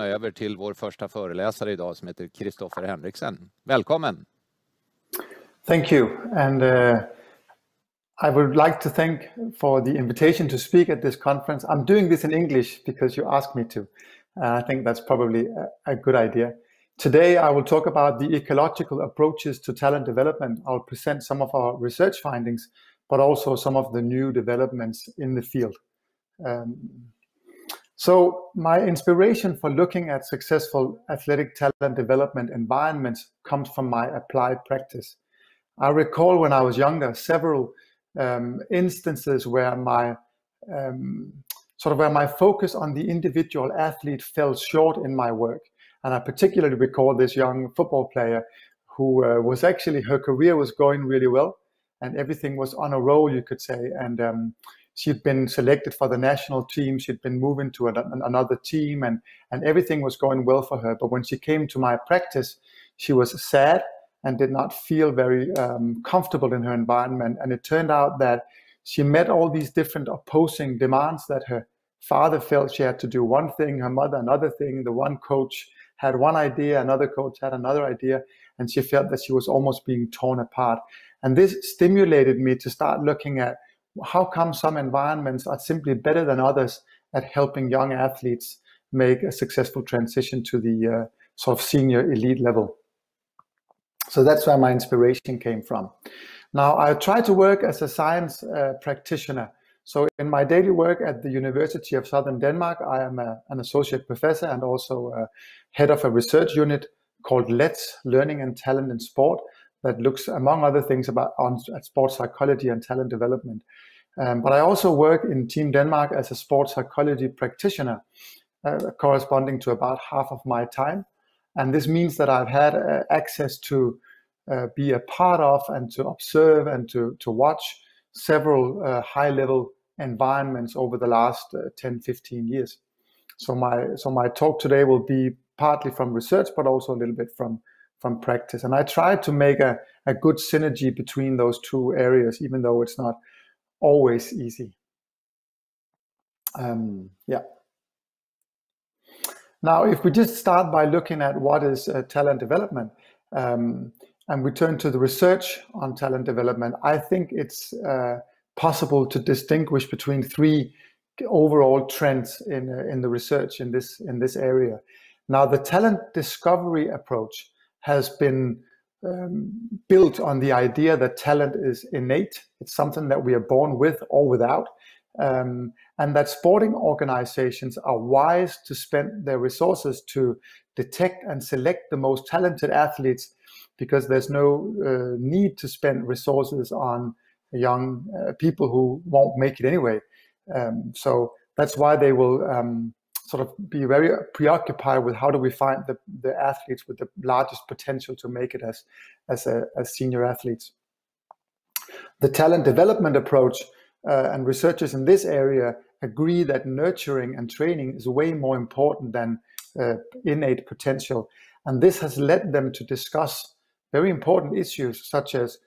lämna över till vår första föreläsare idag som heter Kristoffer Henriksen. Välkommen! Thank you, and I would like to thank for the invitation to speak at this conference. I'm doing this in English because you asked me to. I think that's probably a good idea. Today I will talk about the ecological approaches to talent development. I'll present some of our research findings, but also some of the new developments in the field. So my inspiration for looking at successful athletic talent development environments comes from my applied practice. I recall when I was younger several instances where my focus on the individual athlete fell short in my work. And I particularly recall this young football player who was actually, her career was going really well and everything was on a roll, you could say. And she'd been selected for the national team. She'd been moving to another team and everything was going well for her. But when she came to my practice, she was sad and did not feel very comfortable in her environment. And it turned out that she met all these different opposing demands, that her father felt she had to do one thing, her mother another thing, the one coach had one idea, another coach had another idea, and she felt that she was almost being torn apart. And this stimulated me to start looking at how come some environments are simply better than others at helping young athletes make a successful transition to the sort of senior elite level. So that's where my inspiration came from. Now, I try to work as a science practitioner. So in my daily work at the University of Southern Denmark, I am an associate professor and also head of a research unit called LETS, Learning and Talent in Sport, that looks, among other things, at sports psychology and talent development. But I also work in Team Denmark as a sports psychology practitioner, corresponding to about half of my time. And this means that I've had access to be a part of and to observe and to watch several high-level environments over the last 10, 15 years. So my talk today will be partly from research, but also a little bit from practice. And I try to make a good synergy between those two areas, even though it's not always easy. Now, if we just start by looking at what is talent development, and we turn to the research on talent development, I think it's possible to distinguish between three overall trends in the research in this area. Now, the talent discovery approach has been built on the idea that talent is innate. It's something that we are born with or without. And that sporting organizations are wise to spend their resources to detect and select the most talented athletes, because there's no need to spend resources on young people who won't make it anyway. So that's why they will sort of be very preoccupied with how do we find the athletes with the largest potential to make it as senior athletes. The talent development approach and researchers in this area agree that nurturing and training is way more important than innate potential. And this has led them to discuss very important issues such as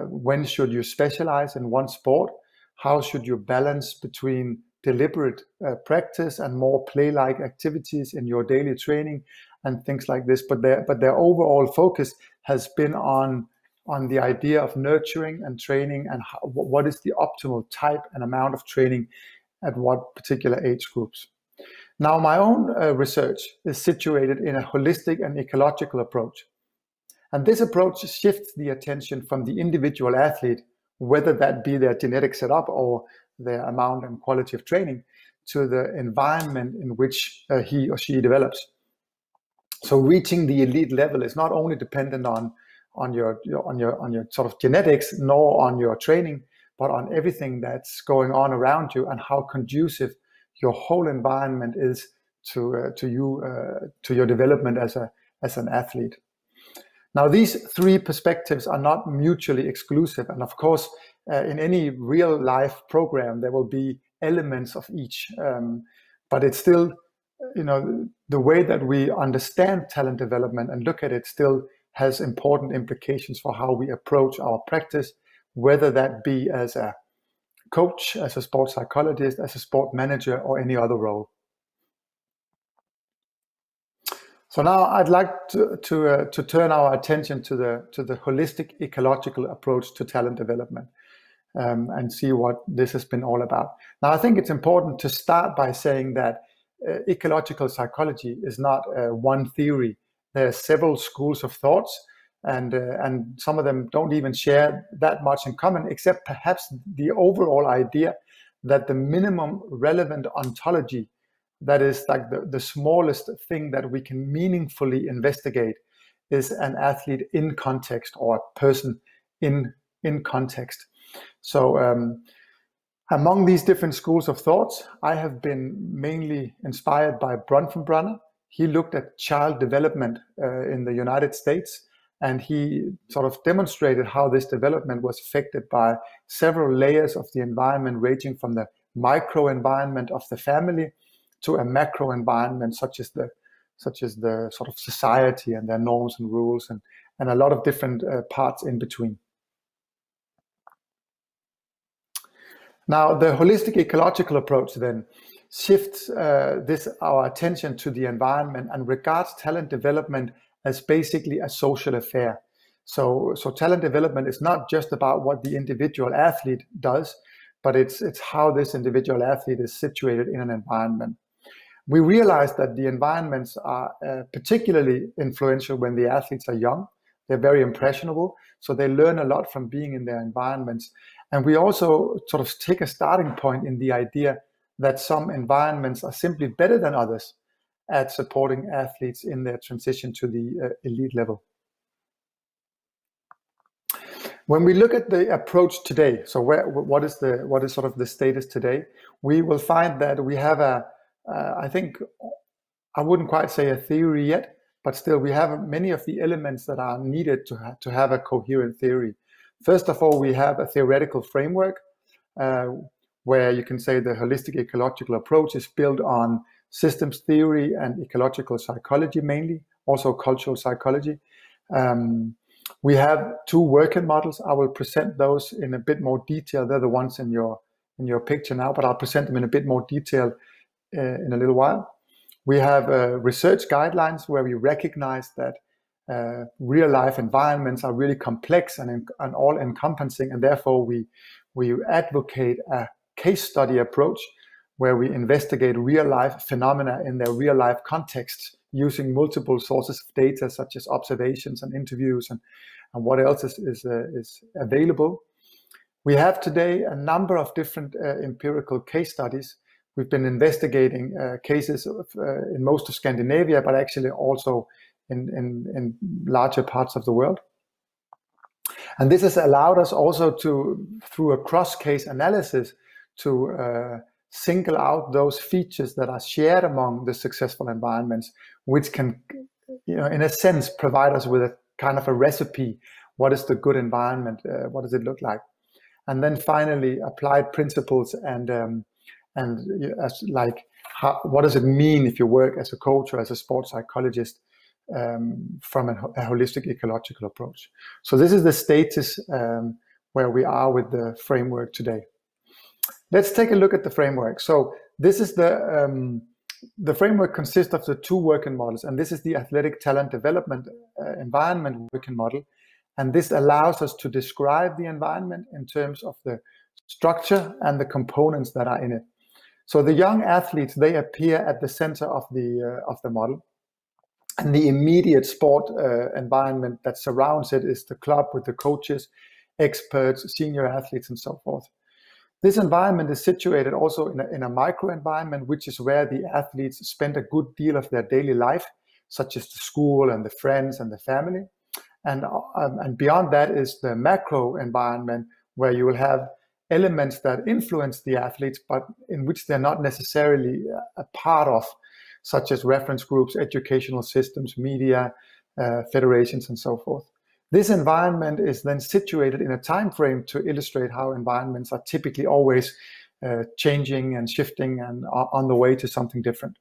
when should you specialize in one sport? How should you balance between deliberate practice and more play-like activities in your daily training and things like this? But their overall focus has been on the idea of nurturing and training and what is the optimal type and amount of training at what particular age groups. Now, my own research is situated in a holistic and ecological approach. And this approach shifts the attention from the individual athlete, whether that be their genetic setup or their amount and quality of training, to the environment in which he or she develops. So reaching the elite level is not only dependent on your sort of genetics, nor on your training, but on everything that's going on around you and how conducive your whole environment is to your development as an athlete. Now, these three perspectives are not mutually exclusive, and of course, in any real life program, there will be elements of each. But it's still, the way that we understand talent development and look at it still has important implications for how we approach our practice, whether that be as a coach, as a sports psychologist, as a sport manager, or any other role. So now I'd like to turn our attention to the holistic ecological approach to talent development, and see what this has been all about. Now, I think it's important to start by saying that ecological psychology is not one theory. There are several schools of thoughts, and some of them don't even share that much in common, except perhaps the overall idea that the minimum relevant ontology, that is like the smallest thing that we can meaningfully investigate, is an athlete in context, or a person in context. So among these different schools of thoughts, I have been mainly inspired by Bronfenbrenner. He looked at child development in the United States, and he sort of demonstrated how this development was affected by several layers of the environment, ranging from the microenvironment of the family to a macro environment, such as the sort of society and their norms and rules, and a lot of different parts in between. Now, the holistic ecological approach then shifts our attention to the environment and regards talent development as basically a social affair. So talent development is not just about what the individual athlete does, but it's how this individual athlete is situated in an environment. We realize that the environments are particularly influential when the athletes are young. They're very impressionable, so they learn a lot from being in their environments. And we also sort of take a starting point in the idea that some environments are simply better than others at supporting athletes in their transition to the elite level. When we look at the approach today, so what is sort of the status today, we will find that we have I think, I wouldn't quite say a theory yet, but still we have many of the elements that are needed to have a coherent theory. First of all, we have a theoretical framework where you can say the holistic ecological approach is built on systems theory and ecological psychology mainly, also cultural psychology. We have two working models. I will present those in a bit more detail. They're the ones in your picture now, but I'll present them in a bit more detail in a little while. We have research guidelines where we recognize that real life environments are really complex and all encompassing, and therefore we advocate a case study approach where we investigate real life phenomena in their real life context using multiple sources of data such as observations and interviews and what else is available. We have today a number of different empirical case studies. We've been investigating cases in most of Scandinavia, but actually also in larger parts of the world. And this has allowed us also to, through a cross-case analysis, to single out those features that are shared among the successful environments, which can, in a sense, provide us with a kind of a recipe. What is the good environment? What does it look like? And then finally, applied principles what does it mean if you work as a coach or as a sports psychologist from a holistic ecological approach. So this is the status where we are with the framework today. Let's take a look at the framework. So this is the framework consists of the two working models, and this is the athletic talent development environment working model. And this allows us to describe the environment in terms of the structure and the components that are in it. So the young athletes, they appear at the center of the model, and the immediate sport environment that surrounds it is the club with the coaches, experts, senior athletes, and so forth. This environment is situated also in a micro environment, which is where the athletes spend a good deal of their daily life, such as the school and the friends and the family. And beyond that is the macro environment, where you will have elements that influence the athletes, but in which they're not necessarily a part of, such as reference groups, educational systems, media, federations, and so forth. This environment is then situated in a time frame to illustrate how environments are typically always changing and shifting and are on the way to something different.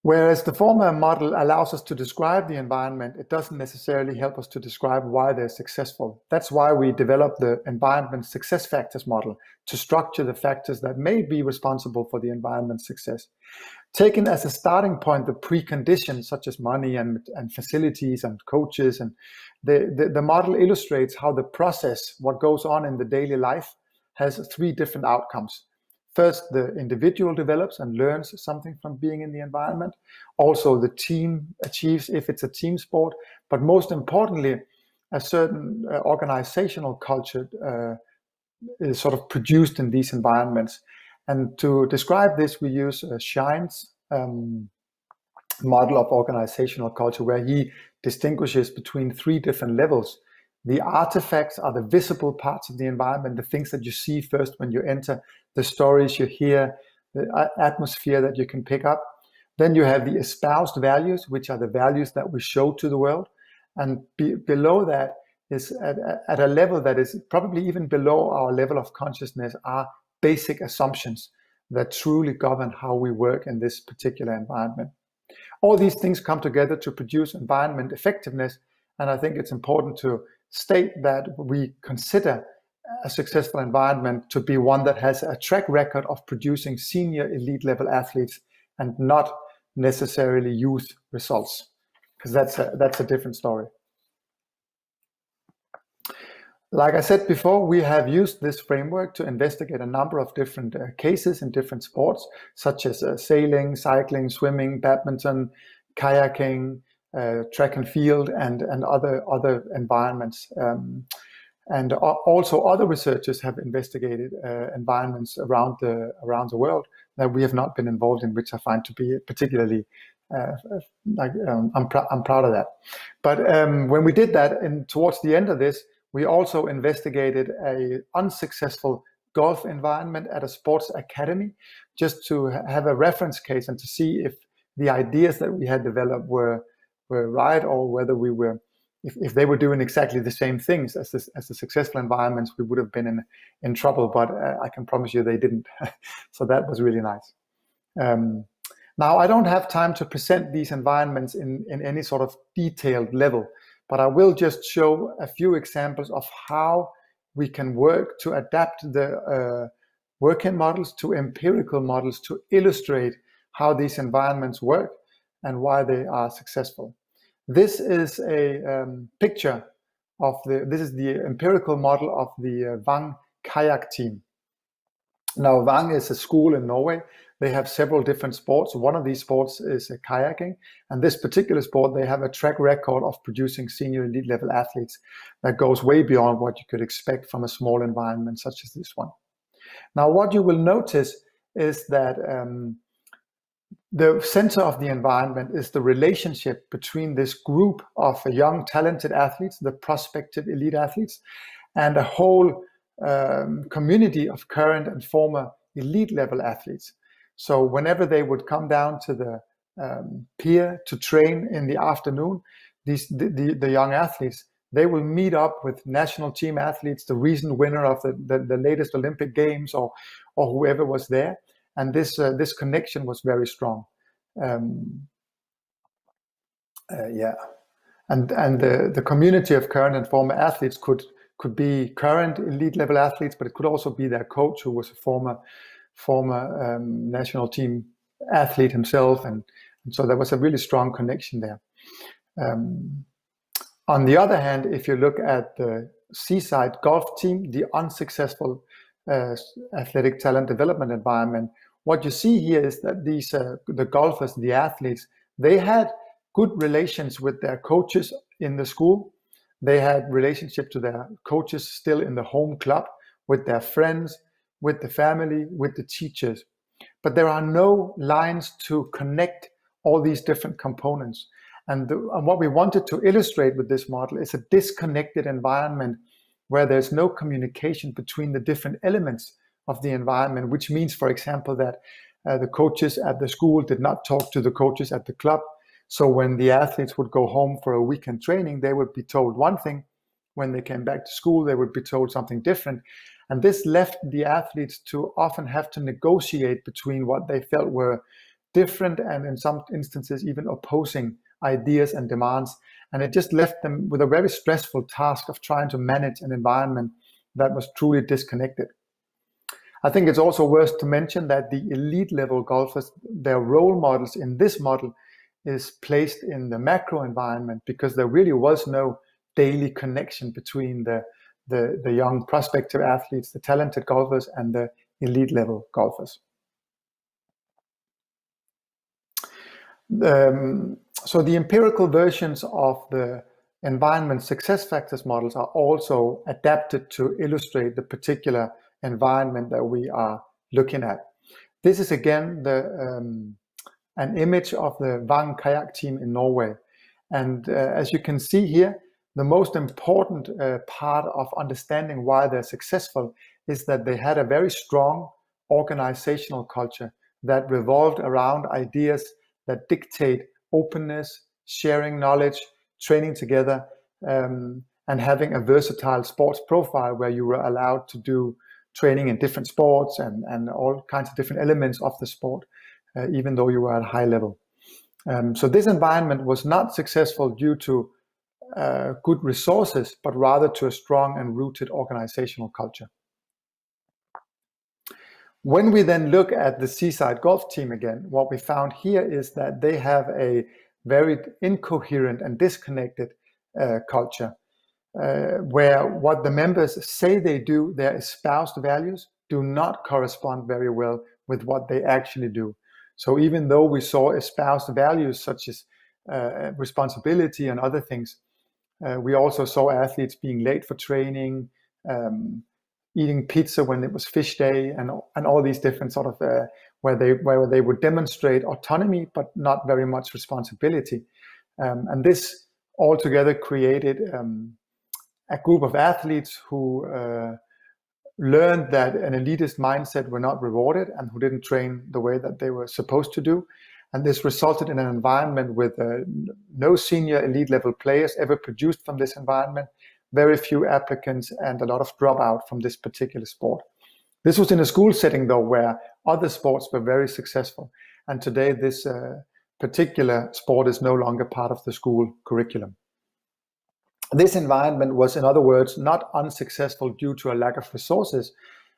Whereas the former model allows us to describe the environment, it doesn't necessarily help us to describe why they're successful. That's why we developed the environment success factors model, to structure the factors that may be responsible for the environment's success. Taken as a starting point, the preconditions such as money and facilities and coaches, and the model illustrates how the process, what goes on in the daily life, has three different outcomes. First, the individual develops and learns something from being in the environment. Also, the team achieves if it's a team sport. But most importantly, a certain organizational culture is sort of produced in these environments. And to describe this, we use Shine's model of organizational culture, where he distinguishes between three different levels. The artifacts are the visible parts of the environment, the things that you see first when you enter, the stories you hear, the atmosphere that you can pick up. Then you have the espoused values, which are the values that we show to the world. And below that is at a level that is probably even below our level of consciousness, are basic assumptions that truly govern how we work in this particular environment. All these things come together to produce environment effectiveness. And I think it's important to state that we consider a successful environment to be one that has a track record of producing senior elite level athletes and not necessarily youth results, because that's a different story. Like I said before, we have used this framework to investigate a number of different cases in different sports, such as sailing, cycling, swimming, badminton, kayaking, track and field, and other environments. And also other researchers have investigated environments around the world that we have not been involved in, which I find to be particularly I'm proud of that. But when we did that, and towards the end of this, we also investigated an unsuccessful golf environment at a sports academy, just to have a reference case and to see if the ideas that we had developed were right, or whether we were, if they were doing exactly the same things as the successful environments, we would have been in trouble. But I can promise you they didn't. So that was really nice. Now, I don't have time to present these environments in any sort of detailed level, but I will just show a few examples of how we can work to adapt the working models to empirical models to illustrate how these environments work and why they are successful. This is a picture of this is the empirical model of the Vang kayak team. Now, Vang is a school in Norway. They have several different sports. One of these sports is kayaking. And this particular sport, they have a track record of producing senior elite level athletes that goes way beyond what you could expect from a small environment such as this one. Now, what you will notice is that the center of the environment is the relationship between this group of young, talented athletes, the prospective elite athletes, and a whole community of current and former elite level athletes. So whenever they would come down to the pier to train in the afternoon, the young athletes, they will meet up with national team athletes, the recent winner of the latest Olympic Games, or whoever was there. And this connection was very strong. And the community of current and former athletes could be current elite level athletes, but it could also be their coach, who was a former national team athlete himself, and so there was a really strong connection there. On the other hand, if you look at the seaside golf team, the unsuccessful athletic talent development environment, what you see here is that these the golfers, the athletes, they had good relations with their coaches in the school. They had relationship to their coaches still in the home club, with their friends, with the family, with the teachers. But there are no lines to connect all these different components. And what we wanted to illustrate with this model is a disconnected environment where there's no communication between the different elements of the environment, which means, for example, that the coaches at the school did not talk to the coaches at the club. So when the athletes would go home for a weekend training, they would be told one thing. When they came back to school, they would be told something different. And this left the athletes to often have to negotiate between what they felt were different and in some instances even opposing ideas and demands. And it just left them with a very stressful task of trying to manage an environment that was truly disconnected. I think it's also worth to mention that the elite level golfers, their role models in this model is placed in the macro environment, because there really was no daily connection between the young prospective athletes, the talented golfers, and the elite level golfers. So the empirical versions of the environment success factors models are also adapted to illustrate the particular environment that we are looking at. This is again an image of the Vang kayak team in Norway. And as you can see here, the most important part of understanding why they're successful is that they had a very strong organizational culture that revolved around ideas that dictate openness, sharing knowledge, training together, and having a versatile sports profile where you were allowed to do training in different sports and all kinds of different elements of the sport, even though you were at a high level. So this environment was not successful due to good resources, but rather to a strong and rooted organizational culture. When we then look at the Seaside Golf team again, what we found here is that they have a very incoherent and disconnected culture, where what the members say they do, their espoused values, do not correspond very well with what they actually do. So even though we saw espoused values such as responsibility and other things, we also saw athletes being late for training, eating pizza when it was fish day, and all these different sort of where they would demonstrate autonomy but not very much responsibility, and this altogether created a group of athletes who learned that an elitist mindset were not rewarded and who didn't train the way that they were supposed to do. And this resulted in an environment with no senior elite level players ever produced from this environment, very few applicants, and a lot of dropout from this particular sport. This was in a school setting though, where other sports were very successful. And today this particular sport is no longer part of the school curriculum. This environment was, in other words, not unsuccessful due to a lack of resources.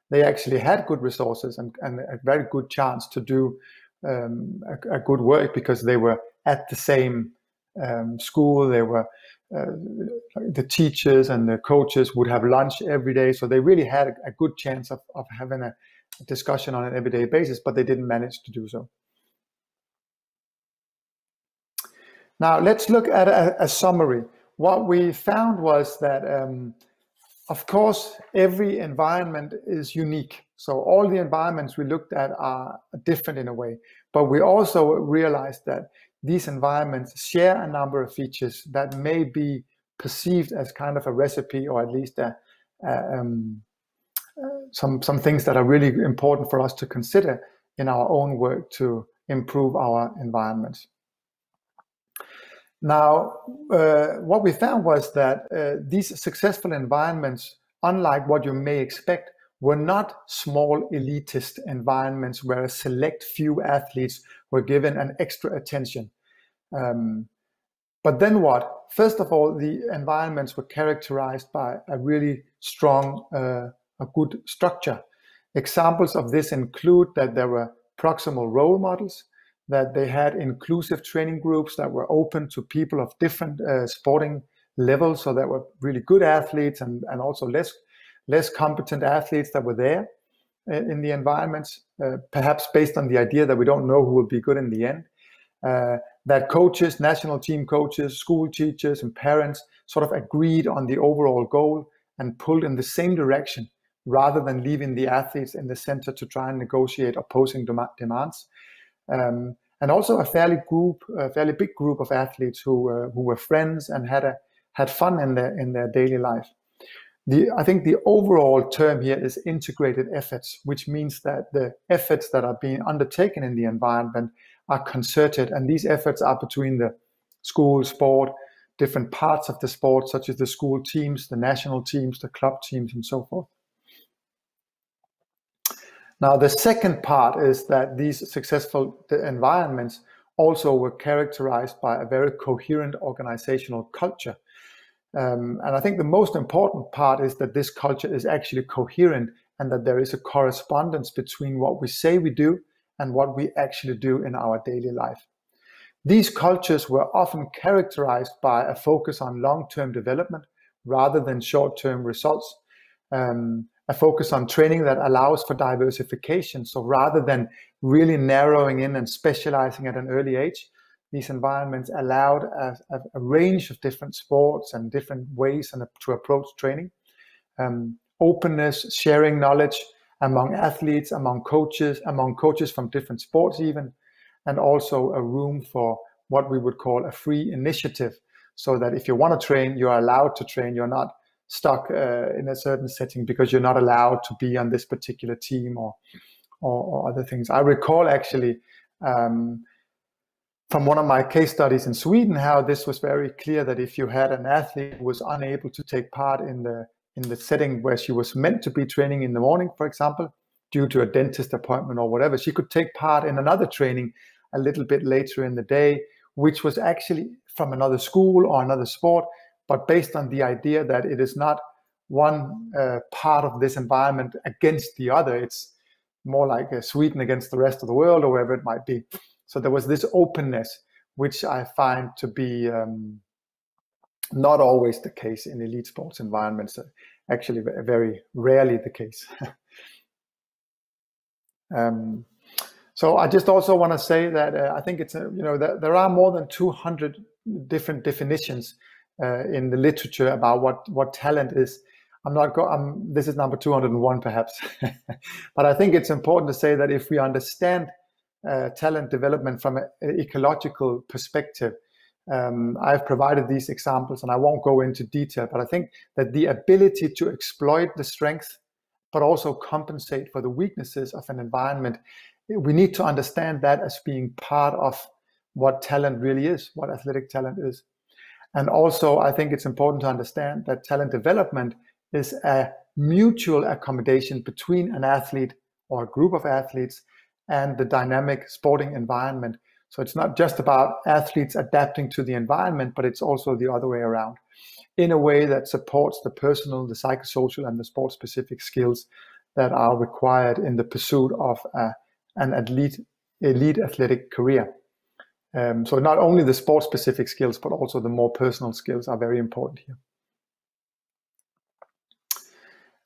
They actually had good resources and a very good chance to do a good work, because they were at the same school. They were the teachers and the coaches would have lunch every day, so they really had a good chance of having a discussion on an everyday basis, but they didn't manage to do so. Now let's look at a summary. What we found was that of course every environment is unique, so all the environments we looked at are different in a way, but we also realized that these environments share a number of features that may be perceived as kind of a recipe, or at least some things that are really important for us to consider in our own work to improve our environments. Now, what we found was that these successful environments, unlike what you may expect, were not small elitist environments where a select few athletes were given an extra attention. But then what? First of all, the environments were characterized by a really strong, a good structure. Examples of this include that there were proximal role models, that they had inclusive training groups that were open to people of different sporting levels, so there were really good athletes and also less competent athletes that were there in the environments, perhaps based on the idea that we don't know who will be good in the end. That coaches, national team coaches, school teachers, and parents sort of agreed on the overall goal and pulled in the same direction, rather than leaving the athletes in the center to try and negotiate opposing demands. And also a fairly big group of athletes who were friends and had fun in their daily life. I think the overall term here is integrated efforts, which means that the efforts that are being undertaken in the environment are concerted, and these efforts are between the school, sport, different parts of the sport, such as the school teams, the national teams, the club teams, and so forth. Now, the second part is that these successful environments also were characterized by a very coherent organizational culture. And I think the most important part is that this culture is actually coherent and that there is a correspondence between what we say we do and what we actually do in our daily life. These cultures were often characterized by a focus on long-term development rather than short-term results, a focus on training that allows for diversification. So rather than really narrowing in and specializing at an early age, these environments allowed a range of different sports and different ways to approach training. Openness, sharing knowledge among athletes, among coaches from different sports even, and also a room for what we would call a free initiative, so that if you want to train, you're allowed to train. You're not stuck in a certain setting because you're not allowed to be on this particular team or other things. I recall actually from one of my case studies in Sweden how this was very clear, that if you had an athlete who was unable to take part in the setting where she was meant to be training in the morning, for example, due to a dentist appointment or whatever, she could take part in another training a little bit later in the day, which was actually from another school or another sport, but based on the idea that it is not one part of this environment against the other. It's more like Sweden against the rest of the world, or wherever it might be. So there was this openness, which I find to be not always the case in elite sports environments, actually very rarely the case. So I just also want to say that I think it's that there are more than 200 different definitions in the literature about what talent is. This is number 201 perhaps, but I think it's important to say that if we understand talent development from an ecological perspective, I've provided these examples and I won't go into detail, but I think that the ability to exploit the strength but also compensate for the weaknesses of an environment, we need to understand that as being part of what talent really is, what athletic talent is. And also, I think it's important to understand that talent development is a mutual accommodation between an athlete or a group of athletes and the dynamic sporting environment. So it's not just about athletes adapting to the environment, but it's also the other way around, in a way that supports the personal, the psychosocial, and the sport-specific skills that are required in the pursuit of an elite athletic career. So not only the sport-specific skills, but also the more personal skills are very important here.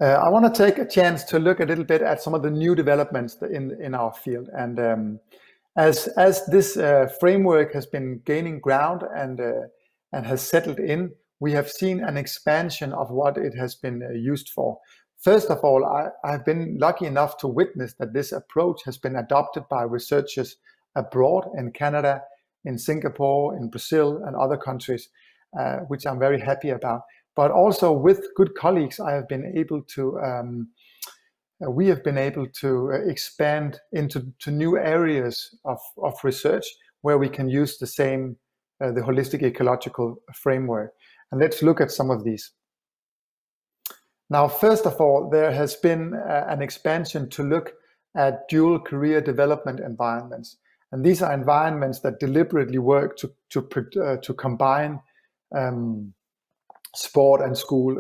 I want to take a chance to look a little bit at some of the new developments in our field. And as this framework has been gaining ground and has settled in, we have seen an expansion of what it has been used for. First of all, I've been lucky enough to witness that this approach has been adopted by researchers abroad, in Canada, in Singapore, in Brazil, and other countries, which I'm very happy about. But also with good colleagues, we have been able to expand into new areas of research where we can use the same, the holistic ecological framework. And let's look at some of these. Now, first of all, there has been an expansion to look at dual career development environments. And these are environments that deliberately work to combine sport and school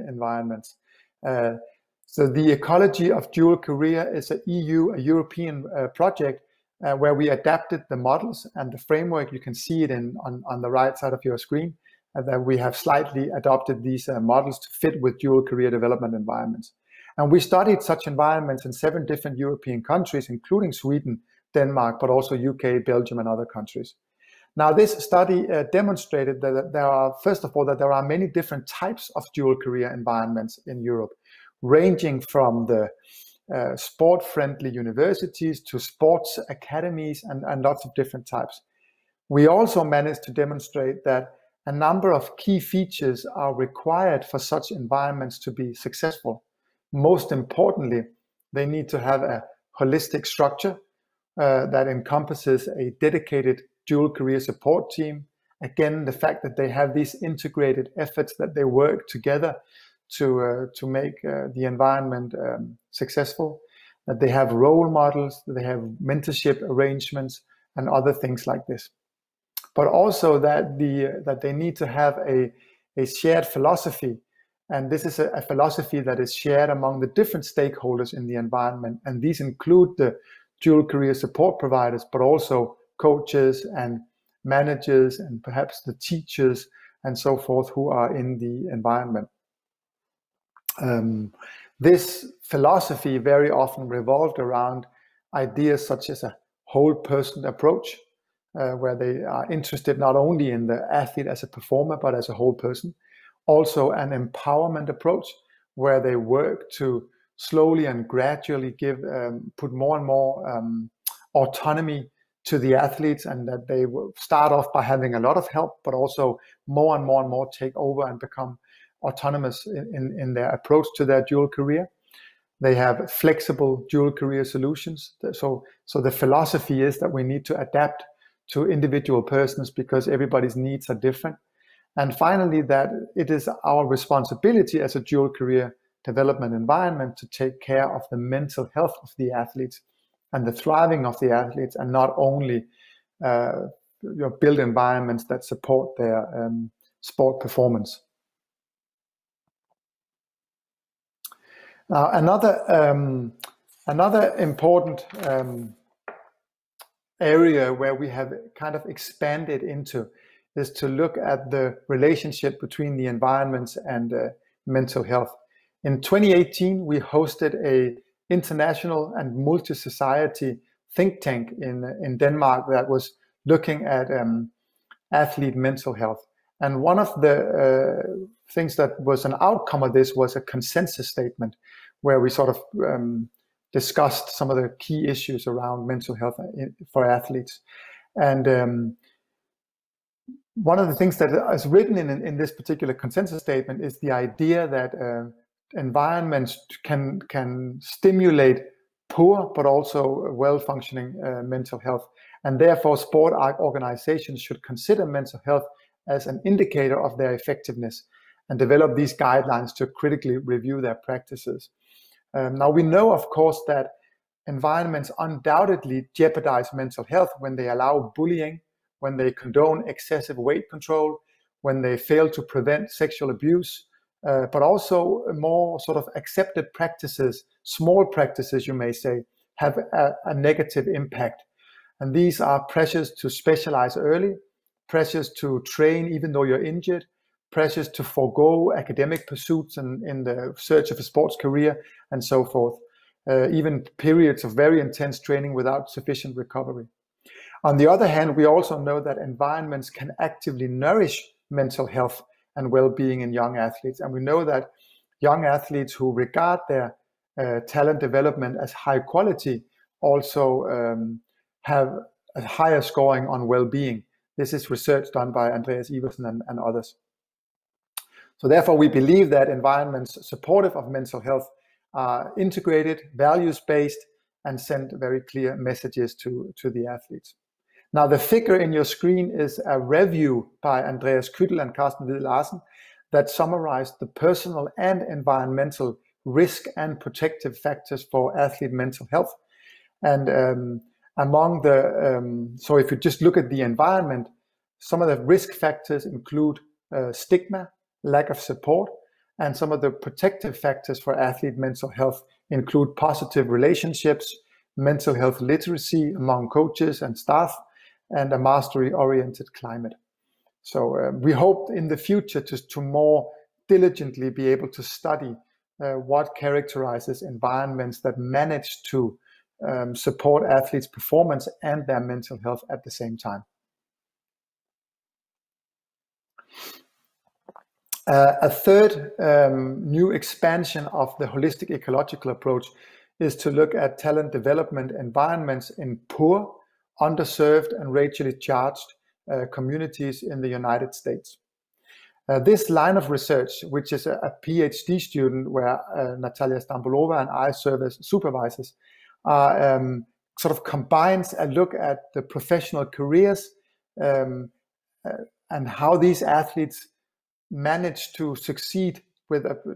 environments. So the ecology of dual career is a European project where we adapted the models and the framework. You can see it on the right side of your screen, that we have slightly adopted these models to fit with dual career development environments. And we studied such environments in 7 different European countries, including Sweden, Denmark, but also UK, Belgium, and other countries. Now, this study demonstrated that first of all, there are many different types of dual career environments in Europe, ranging from the sport-friendly universities to sports academies and lots of different types. We also managed to demonstrate that a number of key features are required for such environments to be successful. Most importantly, they need to have a holistic structure that encompasses a dedicated dual career support team. Again, the fact that they have these integrated efforts, that they work together to make the environment successful. that they have role models, that they have mentorship arrangements and other things like this. But also that they need to have a shared philosophy. And this is a philosophy that is shared among the different stakeholders in the environment. And these include the dual career support providers, but also coaches and managers and perhaps the teachers and so forth who are in the environment. This philosophy very often revolved around ideas such as a whole person approach, where they are interested not only in the athlete as a performer, but as a whole person. Also an empowerment approach, where they work to slowly and gradually put more and more autonomy to the athletes, and that they will start off by having a lot of help, but also more and more and more take over and become autonomous in their approach to their dual career. They have flexible dual career solutions. So the philosophy is that we need to adapt to individual persons because everybody's needs are different. And finally, that it is our responsibility as a dual career development environment to take care of the mental health of the athletes and the thriving of the athletes, and not only build environments that support their sport performance. Now, another important area where we have kind of expanded into is to look at the relationship between the environments and mental health. In 2018, we hosted a international and multi-society think tank in Denmark that was looking at athlete mental health. And one of the things that was an outcome of this was a consensus statement where we sort of discussed some of the key issues around mental health for athletes. And one of the things that is written in this particular consensus statement is the idea that environments can stimulate poor but also well-functioning mental health. And therefore, sport organizations should consider mental health as an indicator of their effectiveness and develop these guidelines to critically review their practices. Now, we know, of course, that environments undoubtedly jeopardize mental health when they allow bullying, when they condone excessive weight control, when they fail to prevent sexual abuse, but also more sort of accepted practices, small practices, you may say, have a negative impact. And these are pressures to specialize early, pressures to train even though you're injured, pressures to forego academic pursuits in the search of a sports career, and so forth. Even periods of very intense training without sufficient recovery. On the other hand, we also know that environments can actively nourish mental health and well-being in young athletes. And we know that young athletes who regard their talent development as high quality also have a higher scoring on well-being. This is research done by Andreas Iversen and others. So therefore, we believe that environments supportive of mental health are integrated, values-based, and send very clear messages to the athletes. Now, the figure in your screen is a review by Andreas Kyttel and Carsten Hvid Larsen that summarized the personal and environmental risk and protective factors for athlete mental health. And among the, so if you just look at the environment, some of the risk factors include stigma, lack of support, and some of the protective factors for athlete mental health include positive relationships, mental health literacy among coaches and staff, and a mastery-oriented climate. So we hope in the future to more diligently be able to study what characterizes environments that manage to support athletes' performance and their mental health at the same time. A third new expansion of the holistic ecological approach is to look at talent development environments in poor, underserved, and racially charged communities in the United States. This line of research, which is a PhD student where Natalia Stambolova and I serve as supervisors, sort of combines a look at the professional careers and how these athletes manage to succeed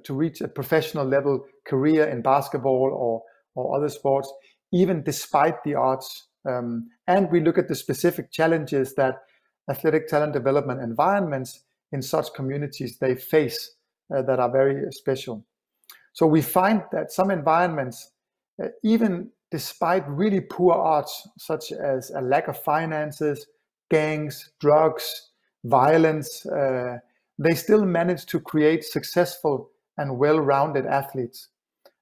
to reach a professional level career in basketball or other sports, even despite the odds. And we look at the specific challenges that athletic talent development environments in such communities they face that are very special. So we find that some environments, even despite really poor odds, such as a lack of finances, gangs, drugs, violence, they still manage to create successful and well-rounded athletes.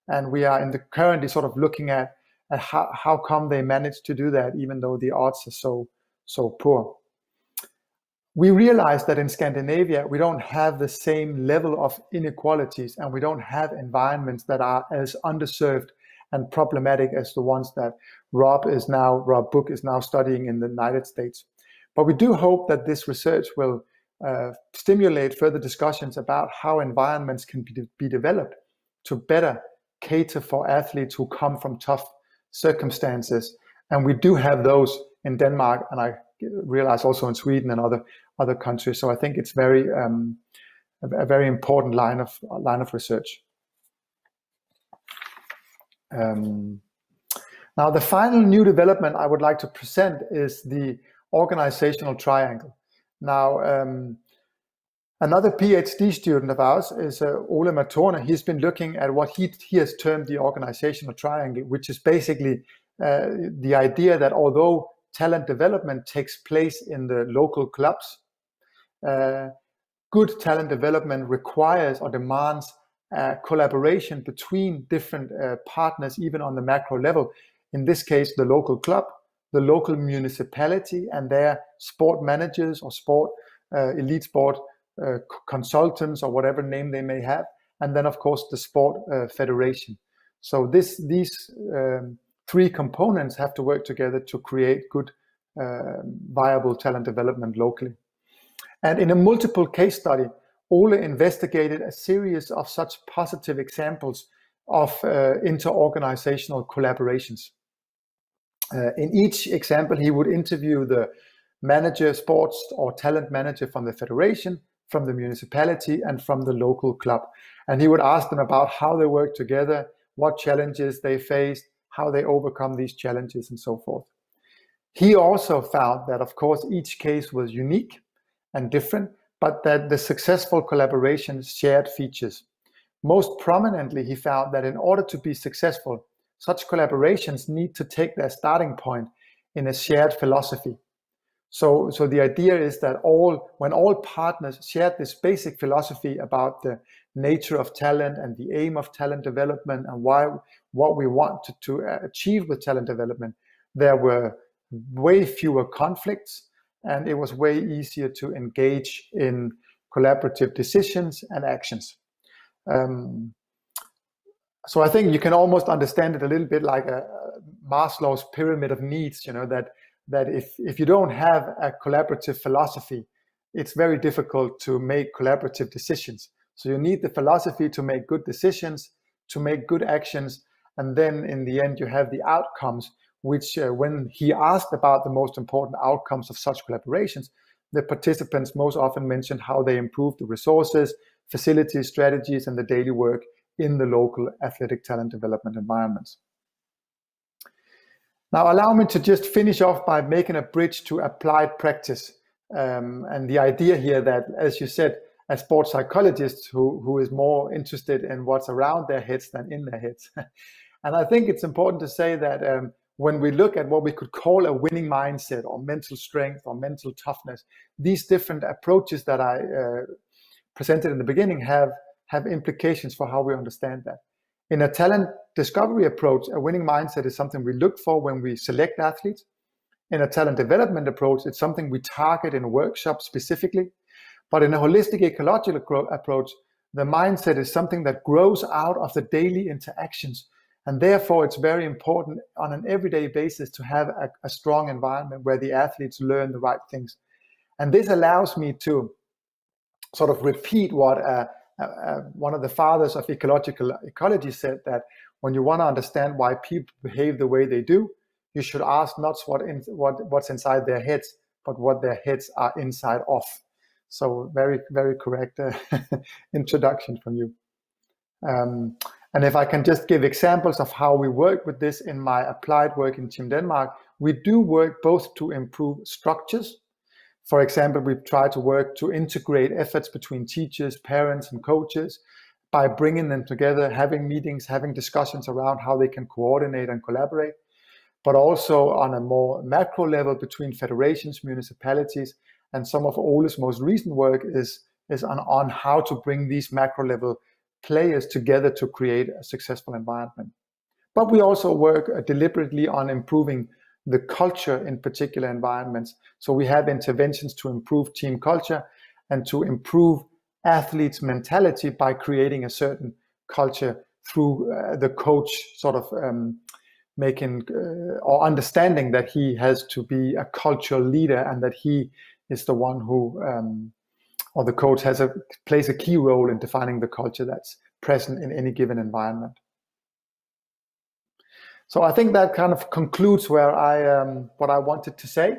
And we are currently sort of looking at how come they manage to do that, even though the odds are so poor. We realize that in Scandinavia, we don't have the same level of inequalities, and we don't have environments that are as underserved and problematic as the ones that Rob Book is now studying in the United States. But we do hope that this research will stimulate further discussions about how environments can be developed to better cater for athletes who come from tough circumstances. And we do have those in Denmark, and I realize also in Sweden and other countries. So I think it's a very important line of research. Now, the final new development I would like to present is the organizational triangle. Now, another PhD student of ours is Ole Matorne. He's been looking at what he has termed the organizational triangle, which is basically the idea that although talent development takes place in the local clubs, good talent development requires or demands collaboration between different partners, even on the macro level. In this case, the local club, the local municipality and their sport managers or elite sport consultants or whatever name they may have, and then of course the sport federation. So these three components have to work together to create good viable talent development locally. And in a multiple case study, Ole investigated a series of such positive examples of inter-organizational collaborations. In each example, he would interview the manager, sports or talent manager from the federation, from the municipality, and from the local club. And he would ask them about how they work together, what challenges they faced, how they overcome these challenges, and so forth. He also found that, of course, each case was unique and different, but that the successful collaborations shared features. Most prominently, he found that in order to be successful, such collaborations need to take their starting point in a shared philosophy. So the idea is that when all partners shared this basic philosophy about the nature of talent and the aim of talent development and what we want to achieve with talent development, there were way fewer conflicts, and it was way easier to engage in collaborative decisions and actions. So I think you can almost understand it a little bit like a Maslow's pyramid of needs, that if you don't have a collaborative philosophy, it's very difficult to make collaborative decisions. So you need the philosophy to make good decisions, to make good actions, and then in the end you have the outcomes, which when he asked about the most important outcomes of such collaborations, the participants most often mentioned how they improved the resources, facilities, strategies, and the daily work in the local athletic talent development environments. Now, allow me to just finish off by making a bridge to applied practice. And the idea here that, as you said, a sports psychologist who is more interested in what's around their heads than in their heads. And I think it's important to say that when we look at what we could call a winning mindset or mental strength or mental toughness, these different approaches that I presented in the beginning have implications for how we understand that. In a talent discovery approach, a winning mindset is something we look for when we select athletes. In a talent development approach, it's something we target in workshops specifically. But in a holistic ecological approach, the mindset is something that grows out of the daily interactions. And therefore, it's very important on an everyday basis to have a strong environment where the athletes learn the right things. And this allows me to sort of repeat what one of the fathers of ecological ecology said, that when you want to understand why people behave the way they do, you should ask not what's inside their heads, but what their heads are inside of. So very, very correct introduction from you. And if I can just give examples of how we work with this in my applied work in Team Denmark, we do work both to improve structures. For example, we've tried to work to integrate efforts between teachers, parents, and coaches by bringing them together, having meetings, having discussions around how they can coordinate and collaborate, but also on a more macro level between federations, municipalities, and some of Ole's most recent work is on how to bring these macro level players together to create a successful environment. But we also work deliberately on improving the culture in particular environments. So we have interventions to improve team culture and to improve athletes' mentality by creating a certain culture through the coach sort of making or understanding that he has to be a cultural leader and that he is the one who or the coach plays a key role in defining the culture that's present in any given environment. So I think that kind of concludes where what I wanted to say.